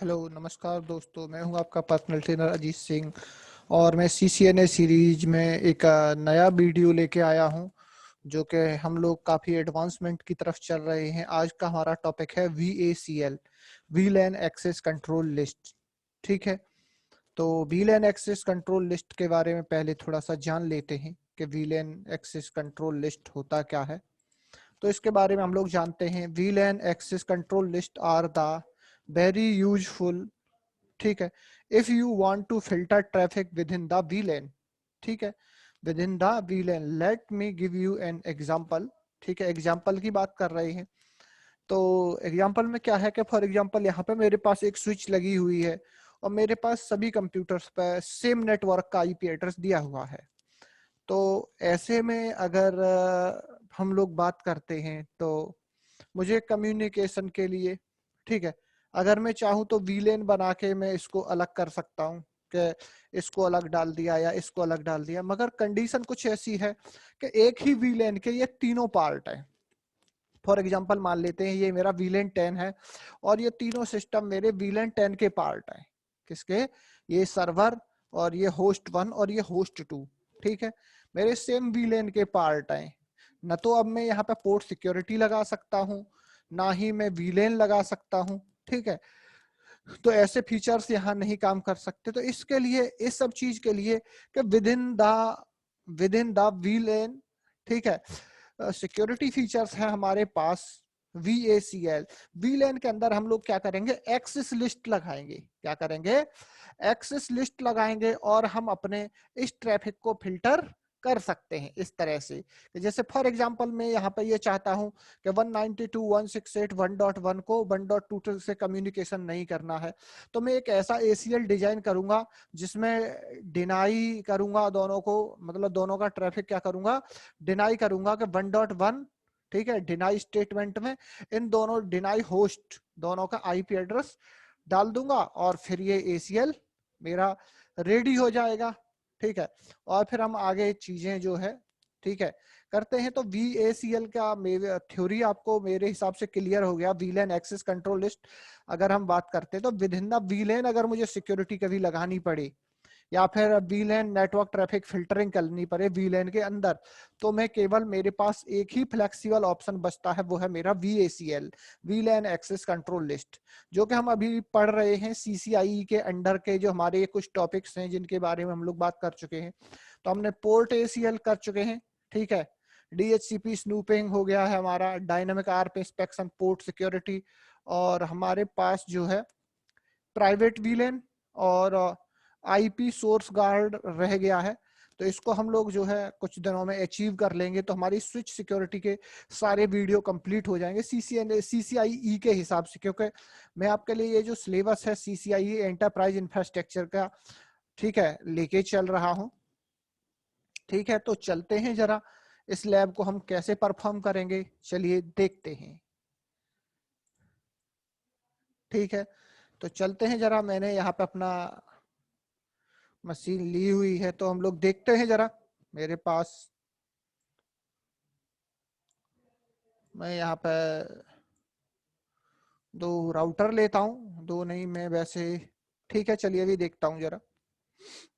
Hello नमस्कार दोस्तों, मैं हूं आपका पर्सनल ट्रेनर अजीत सिंह। और मैं सीसीएनए सीरीज में एक नया वीडियो लेके आया हूं, जो कि हम लोग काफ़ी एडवांसमेंट की तरफ चल रहे हैं। आज का हमारा टॉपिक है VACL, VLAN access control list. ठीक है, तो वीलैन एक्सेस कंट्रोल लिस्ट के बारे में पहले थोड़ा सा जान लेते हैं कि वीलैन एक्सेस कंट्रोल लिस्ट होता क्या है। तो इसके बारे में हम लोग जानते हैं, VLAN access control list are the very useful. ठीक है, if you want to filter traffic within the VLAN। ठीक है, within the VLAN, let me give you an example. ठीक है, एग्जांपल की बात कर रहे हैं। तो एग्जांपल में क्या है कि फॉर एग्जांपल यहाँ पे मेरे पास एक स्विच लगी हुई है और मेरे पास सभी कंप्यूटर्स पर सेम नेटवर्क का IP एड्रेस दिया हुआ है। तो ऐसे में अगर हम लोग बात करते हैं तो मुझे कम्युनिकेशन के लिए, ठीक है, अगर मैं चाहूँ तो वीलेन बना के मैं इसको अलग कर सकता हूँ कि इसको अलग डाल दिया या इसको अलग डाल दिया, मगर कंडीशन कुछ ऐसी है कि एक ही वीलेन के ये तीनों पार्ट है। फॉर एग्जांपल मान लेते हैं ये मेरा वीलेन 10 है और ये तीनों सिस्टम मेरे वीलेन 10 के पार्ट है। किसके? ये सर्वर और ये होस्ट 1 और ये होस्ट 2। ठीक है, मेरे सेम वीलेन के पार्ट हैं। न तो अब मैं यहाँ पे पोर्ट सिक्योरिटी लगा सकता हूँ, ना ही मैं वीलेन लगा सकता हूँ। ठीक है, तो ऐसे फीचर्स यहाँ नहीं काम कर सकते। तो इसके लिए, इस सब चीज के लिए कि विद इन द वीलेन, ठीक है, सिक्योरिटी फीचर्स है हमारे पास VACL। वीलेन के अंदर हम लोग क्या करेंगे, एक्सेस लिस्ट लगाएंगे। क्या करेंगे? एक्सेस लिस्ट लगाएंगे और हम अपने इस ट्रैफिक को फिल्टर कर सकते हैं इस तरह से कि जैसे फॉर एग्जांपल मैं यहाँ पे ये चाहता हूँ कि 192.168.1.1 को 1.2 से कम्युनिकेशन नहीं करना है, तो मैं एक ऐसा ACL डिजाइन करूंगा जिसमें डिनाई करूंगा दोनों को, मतलब दोनों का ट्रैफिक क्या करूंगा, डिनाई करूंगा कि 1.1। ठीक है, डिनाई स्टेटमेंट में इन दोनों डिनाई होस्ट दोनों का IP एड्रेस डाल दूंगा और फिर ये ACL मेरा रेडी हो जाएगा। ठीक है, और फिर हम आगे चीजें जो है, ठीक है, करते हैं। तो VACL का थ्योरी आपको मेरे हिसाब से क्लियर हो गया। वीलेन एक्सेस कंट्रोल लिस्ट अगर हम बात करते हैं तो विद इन द वीलेन अगर मुझे सिक्योरिटी कभी लगानी पड़े या फिर वीलेन नेटवर्क ट्रैफिक फिल्टरिंग करनी पड़े वीलेन के अंदर, तो मैं केवल, मेरे पास एक ही फ्लेक्सिबल ऑप्शन बचता है, वो है मेरा VACL, VLAN access control list, जो कि हम अभी पढ़ रहे हैं CCIE के अंडर के जो हमारे कुछ टॉपिक्स हैं जिनके बारे में हम लोग बात कर चुके हैं। तो हमने पोर्ट ACL कर चुके हैं। ठीक है, DHCP स्नूपिंग हो गया है हमारा, dynamic ARP inspection, port security, और हमारे पास जो है प्राइवेट वीलेन और IP सोर्स गार्ड रह गया है। तो इसको हम लोग जो है कुछ दिनों में अचीव कर लेंगे तो हमारी स्विच सिक्योरिटी के सारे वीडियो कंप्लीट हो जाएंगे CCIE के हिसाब से, क्योंकि मैं आपके लिए ये जो सिलेबस है CCIE एंटरप्राइज इंफ्रास्ट्रक्चर का, ठीक है, लेके चल रहा हूं। ठीक है, तो चलते हैं जरा इस लैब को हम कैसे परफॉर्म करेंगे, चलिए देखते हैं। ठीक है, तो चलते हैं जरा। मैंने यहाँ पे अपना मशीन ली हुई है तो हम लोग देखते हैं जरा। मेरे पास, मैं यहाँ पे 2 राउटर लेता हूँ, 2 नहीं मैं वैसे। ठीक है, चलिए अभी देखता हूँ जरा।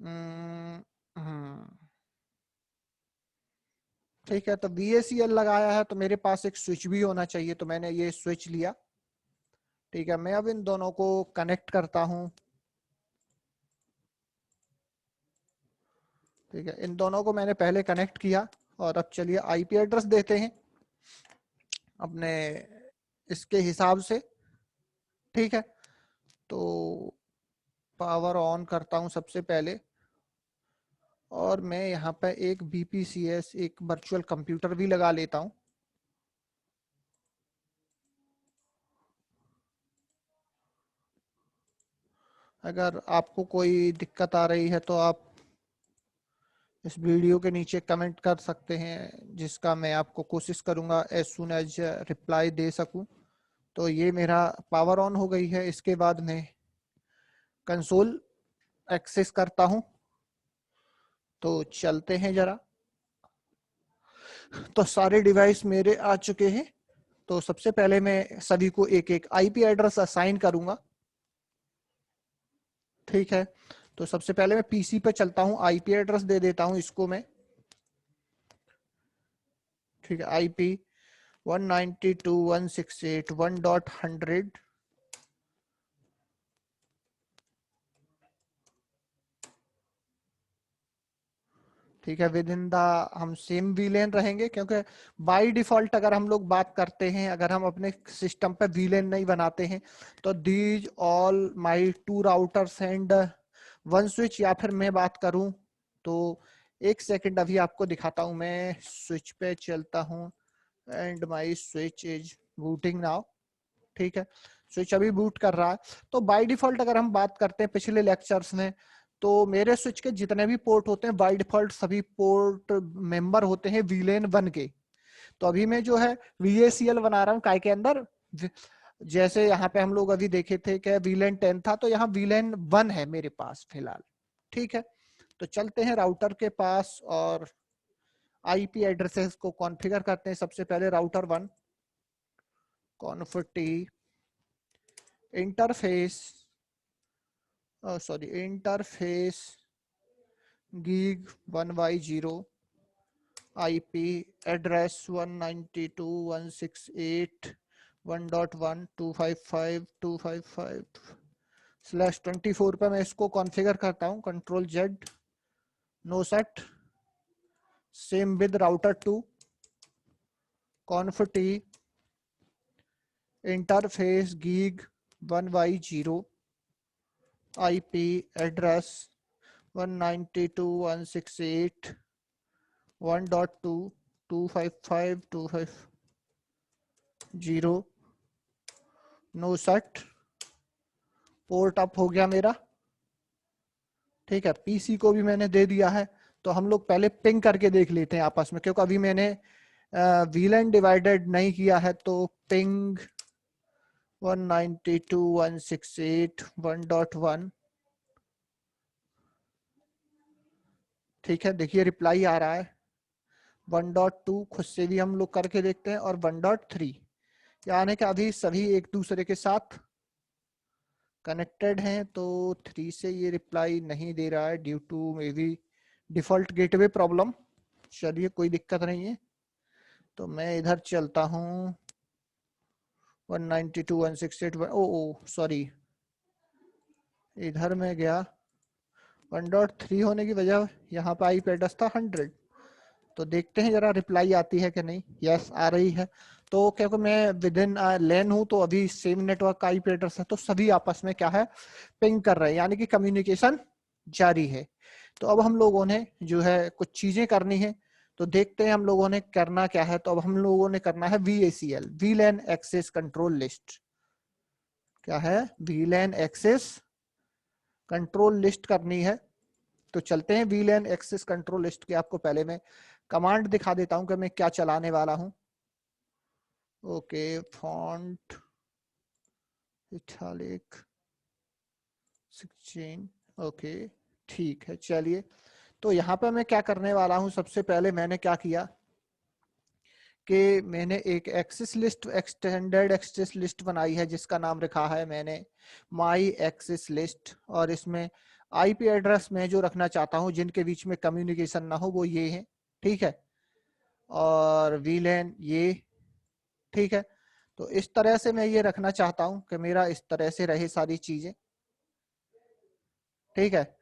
हम्म, हम्म, ठीक है, तो VACL लगाया है तो मेरे पास एक स्विच भी होना चाहिए, तो मैंने ये स्विच लिया। ठीक है, मैं अब इन दोनों को कनेक्ट करता हूँ। ठीक है, इन दोनों को मैंने पहले कनेक्ट किया और अब चलिए IP एड्रेस देते हैं अपने इसके हिसाब से। ठीक है, तो पावर ऑन करता हूं सबसे पहले और मैं यहाँ पे एक BPCS, एक वर्चुअल कंप्यूटर भी लगा लेता हूं। अगर आपको कोई दिक्कत आ रही है तो आप इस वीडियो के नीचे कमेंट कर सकते हैं, जिसका मैं आपको कोशिश करूंगा एज सुन एज रिप्लाई दे सकूं। तो ये मेरा पावर ऑन हो गई है। इसके बाद मैं कंसोल एक्सेस करता हूं, तो चलते हैं जरा। तो सारे डिवाइस मेरे आ चुके हैं। तो सबसे पहले मैं सभी को एक एक IP एड्रेस असाइन करूंगा। ठीक है, तो सबसे पहले मैं पीसी पे चलता हूँ, आईपी एड्रेस दे देता हूँ इसको मैं। ठीक है, आईपी 192.168.1.100। ठीक है, विद इन द हम सेम वीलेन रहेंगे, क्योंकि बाय डिफॉल्ट अगर हम लोग बात करते हैं, अगर हम अपने सिस्टम पे वीलेन नहीं बनाते हैं, तो these all my two routers and one switch, या फिर मैं बात करूं तो एक सेकंड अभी आपको दिखाता हूं। मैं स्विच पे चलता हूं and my switch is booting now. ठीक है, स्विच अभी बूट कर रहा है। तो बाय डिफॉल्ट अगर हम बात करते हैं पिछले लेक्चर्स में, तो मेरे स्विच के जितने भी पोर्ट होते हैं बाय डिफॉल्ट सभी पोर्ट मेंबर होते हैं वीलेन 1 के। तो अभी मैं जो है VACL बना रहा हूँ काय के अंदर। जैसे यहाँ पे हम लोग अभी देखे थे कि वीलेन 10 था, तो यहाँ वीलेन 1 है मेरे पास फिलहाल। ठीक है, तो चलते हैं राउटर के पास और आईपी एड्रेसेस को कॉन्फ़िगर करते हैं। सबसे पहले router 1 config interface interface gig 1y0 IP address 192.168.1.1.255.255/24 पे मैं इसको कॉन्फ़िगर करता हूँ। Control Z no set. Same with router 2 config interface gig 1y0 IP address 192.168.1.2.255.250 no set. Port up हो गया मेरा। ठीक है, पीसी को भी मैंने दे दिया है। तो हम लोग पहले पिंग करके देख लेते हैं आपस में, क्योंकि अभी मैंने वीलैन डिवाइडेड नहीं किया है। तो पिंग 192.168.1.1। ठीक है, देखिए रिप्लाई आ रहा है। 1.2 खुद से भी हम लोग करके देखते हैं, और 1.3, यानी कि अभी सभी एक दूसरे के साथ कनेक्टेड हैं। तो 3 से ये रिप्लाई नहीं दे रहा है due to maybe default gateway problem. चलिए, कोई दिक्कत नहीं है। तो मैं इधर चलता हूँ 192.168। ओ सॉरी, इधर मैं गया। 1.3 होने की वजह यहाँ पे आईपी एड्रेस था 100। तो देखते हैं जरा रिप्लाई आती है कि नहीं। यस, आ रही है। तो क्योंकि मैं विद इन लेन हूँ, तो अभी सेम नेटवर्क का आईपी एड्रेस है, तो सभी आपस में क्या है, पिंग कर रहे हैं, यानी कि कम्युनिकेशन जारी है। तो अब हम लोगों ने जो है कुछ चीजें करनी है। तो देखते हैं हम लोगों ने करना क्या है। तो अब हम लोगों ने करना है VACL, VLAN access control list. क्या है? वीलैन एक्सेस कंट्रोल लिस्ट करनी है। तो चलते हैं वीलैन एक्सेस कंट्रोल लिस्ट के। आपको पहले मैं कमांड दिखा देता हूं कि मैं क्या चलाने वाला हूं। Okay, font italic 16। ओके, ठीक है, चलिए। तो यहाँ पे मैं क्या करने वाला हूँ, सबसे पहले मैंने क्या किया कि मैंने एक access list, extended access list बनाई है, जिसका नाम रखा है मैंने माई एक्सेस लिस्ट। और इसमें आईपी एड्रेस मैं जो रखना चाहता हूँ जिनके बीच में कम्युनिकेशन ना हो, वो ये है। ठीक है, और वीलैन ये। ठीक है, तो इस तरह से मैं ये रखना चाहता हूँ कि मेरा इस तरह से रहे सारी चीजें। ठीक है,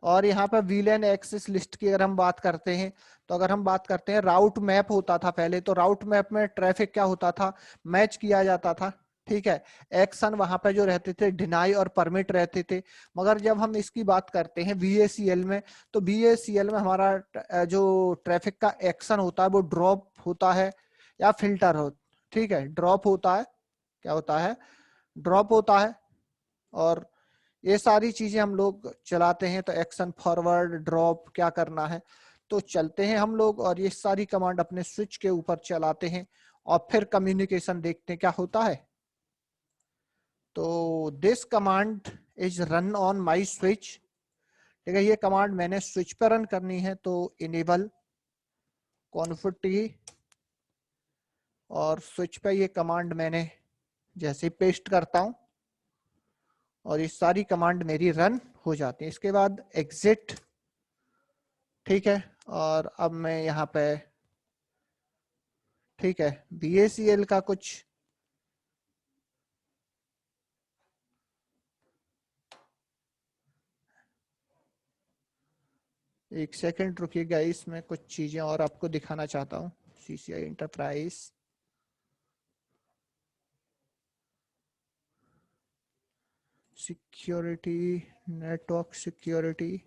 और यहाँ पर वीलैन एक्सेस लिस्ट की अगर हम बात करते हैं, तो अगर हम बात करते हैं, राउट मैप होता था पहले। तो राउट मैप में ट्रैफिक क्या होता था, मैच किया जाता था। ठीक है, एक्शन वहां पे जो रहते थे, डिनाई और परमिट रहते थे। मगर जब हम इसकी बात करते हैं VACL में, तो VACL में हमारा जो ट्रैफिक का एक्शन होता है वो ड्रॉप होता है या फिल्टर हो। ठीक है, ड्रॉप होता है। क्या होता है? ड्रॉप होता है। और ये सारी चीजें हम लोग चलाते हैं। तो एक्शन, फॉरवर्ड, ड्रॉप क्या करना है। तो चलते हैं हम लोग और ये सारी कमांड अपने स्विच के ऊपर चलाते हैं, और फिर कम्युनिकेशन देखते हैं क्या होता है। तो this command is run on my switch. ठीक है, ये कमांड मैंने स्विच पर रन करनी है। तो इनेबल कॉन्फिग, और स्विच पे ये कमांड मैंने जैसे पेस्ट करता हूं, और ये सारी कमांड मेरी रन हो जाती है। इसके बाद एग्जिट, ठीक है, और अब मैं यहाँ पे, ठीक है, VACL का कुछ, एक सेकंड रुकिएगा, इसमें कुछ चीजें और आपको दिखाना चाहता हूँ। CCI enterprise, security, network security,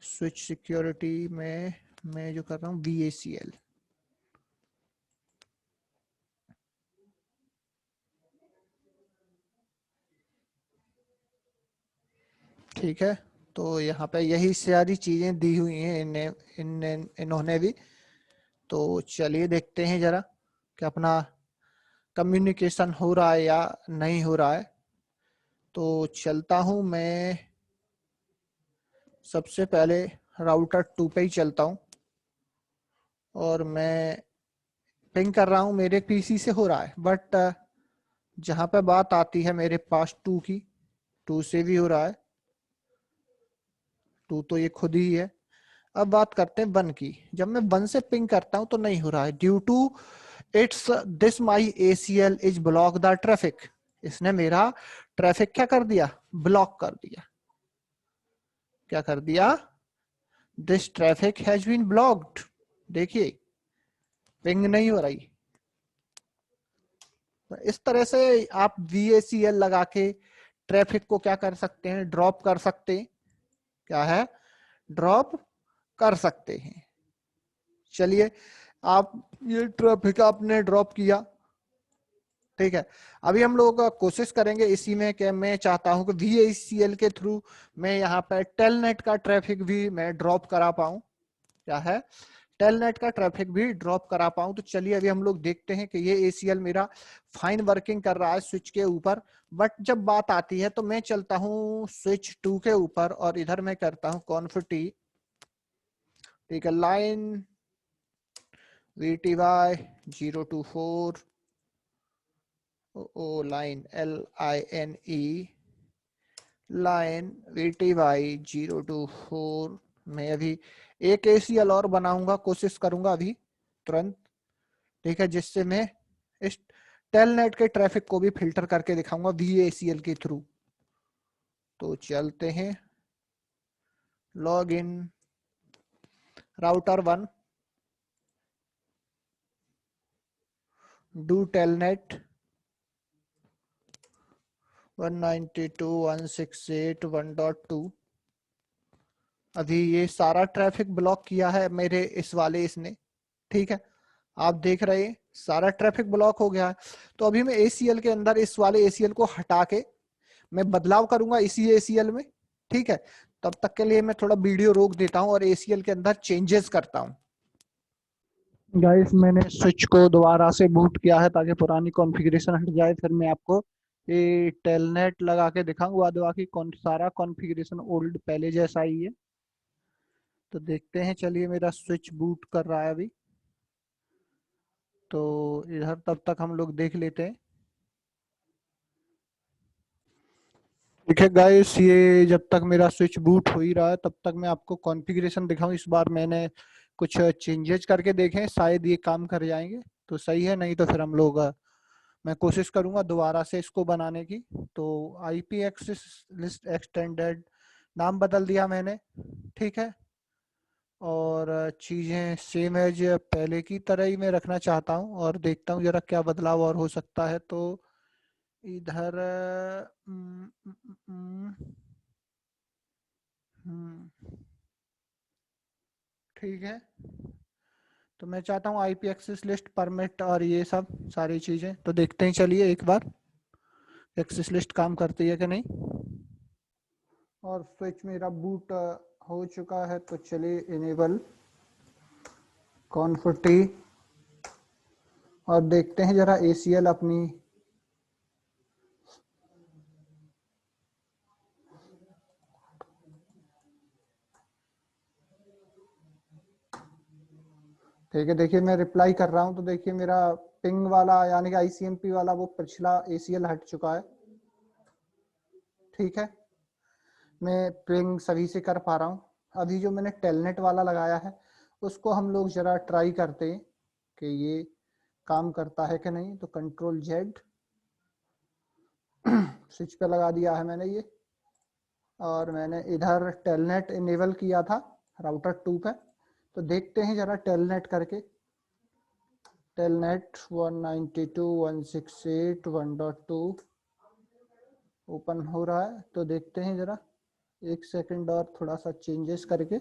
switch security में मैं जो कर रहा हूँ VACL, ठीक है। तो यहाँ पे यही सारी चीजें दी हुई हैं इन्होंने भी। तो चलिए देखते हैं जरा कि अपना कम्युनिकेशन हो रहा है या नहीं हो रहा है। तो चलता हूं मैं, सबसे पहले राउटर 2 पे ही चलता हूं और मैं पिंग कर रहा हूं, मेरे पीसी से हो रहा है, बट जहां पे बात आती है मेरे पास 2 की, 2 से भी हो रहा है, 2 तो ये खुद ही है। अब बात करते हैं 1 की। जब मैं 1 से पिंग करता हूं तो नहीं हो रहा है, due to its this my ACL is block the traffic. इसने मेरा ट्रैफिक क्या कर दिया, ब्लॉक कर दिया। क्या कर दिया, this traffic has been blocked. देखिए पिंग नहीं हो रही। तो इस तरह से आप VACL लगा के ट्रैफिक को क्या कर सकते हैं, ड्रॉप कर सकते हैं। क्या है, ड्रॉप कर सकते हैं। चलिए, आप ये ट्रैफिक आपने ड्रॉप किया, ठीक है। अभी हम लोग कोशिश करेंगे इसी में कि मैं चाहता हूं कि VACL के थ्रू मैं यहाँ पे टेलनेट का ट्रैफिक भी मैं ड्रॉप करा पाऊं। क्या है, टेलनेट का ट्रैफिक भी ड्रॉप करा पाऊं। तो चलिए अभी हम लोग देखते हैं कि ये ACL मेरा फाइन वर्किंग कर रहा है स्विच के ऊपर। बट जब बात आती है तो मैं चलता हूं स्विच 2 के ऊपर और इधर मैं करता हूं कॉन्फिटी, ठीक है, line VTY 024 line LINE line VTY 024 में अभी एक ACL और बनाऊंगा, कोशिश करूंगा अभी तुरंत, ठीक है, जिससे मैं इस टेलनेट के ट्रैफिक को भी फिल्टर करके दिखाऊंगा VACL के थ्रू। तो चलते हैं, log in, router 1, do telnet 192.168.1.2। अभी ये सारा ट्रैफिक ब्लॉक किया है मेरे इस वाले इसने, ठीक है, आप देख रहे हैं सारा ट्रैफिक ब्लॉक हो गया है। तो अभी मैं ACL के अंदर इस वाले ACL को हटा के मैं बदलाव करूंगा इसी ACL में, ठीक है। तब तक के लिए मैं थोड़ा वीडियो रोक देता हूं और ACL के अंदर चेंजेस करता हूं। गाइस मैंने स्विच को दोबारा से बूट किया है ताकि पुरानी कॉन्फ़िगरेशन हट जाए, फिर मैं आपको ये टेलनेट लगा के दिखाऊंगा। बाकी कौन सारा कॉन्फ़िगरेशन ओल्ड पहले जैसा ही है। तो देखते हैं, चलिए मेरा स्विच बूट कर रहा है अभी। तो इधर तब तक हम लोग देख लेते हैं। ठीक है गाइस, ये जब तक मेरा स्विच बूट हो ही रहा है तब तक मैं आपको कॉन्फ़िगरेशन दिखाऊं। इस बार मैंने कुछ चेंजेस करके देखे, शायद ये काम कर जाएंगे तो सही है, नहीं तो फिर हम लोग मैं कोशिश करूंगा दोबारा से इसको बनाने की। तो IP एक्सेस लिस्ट एक्सटेंडेड नाम बदल दिया मैंने, ठीक है, और चीजें सेम एज पहले की तरह ही मैं रखना चाहता हूँ और देखता हूँ जरा क्या बदलाव और हो सकता है। तो इधर ठीक है, तो मैं चाहता हूँ IP एक्सेस लिस्ट परमिट और ये सब सारी चीजें। तो देखते हैं, चलिए एक बार एक्सेस लिस्ट काम करती है कि नहीं। और स्विच मेरा बूट हो चुका है, तो चलिए इनेबल कॉन्फिटी और देखते हैं जरा ACL अपनी। ठीक है, देखिए मैं रिप्लाई कर रहा हूं तो देखिए मेरा पिंग वाला यानी कि ICMP वाला वो पिछला ACL हट चुका है। ठीक है, मैं पिंग सभी से कर पा रहा हूँ। अभी जो मैंने टेलनेट वाला लगाया है उसको हम लोग जरा ट्राई करते हैं कि ये काम करता है कि नहीं। तो कंट्रोल जेड स्विच पे लगा दिया है मैंने ये, और मैंने इधर टेलनेट इनेबल किया था राउटर 2 पे। तो देखते हैं जरा टेलनेट करके। टेलनेट 192.168.1.2 ओपन हो रहा है, तो देखते हैं जरा, एक सेकंड और थोड़ा सा चेंजेस करके।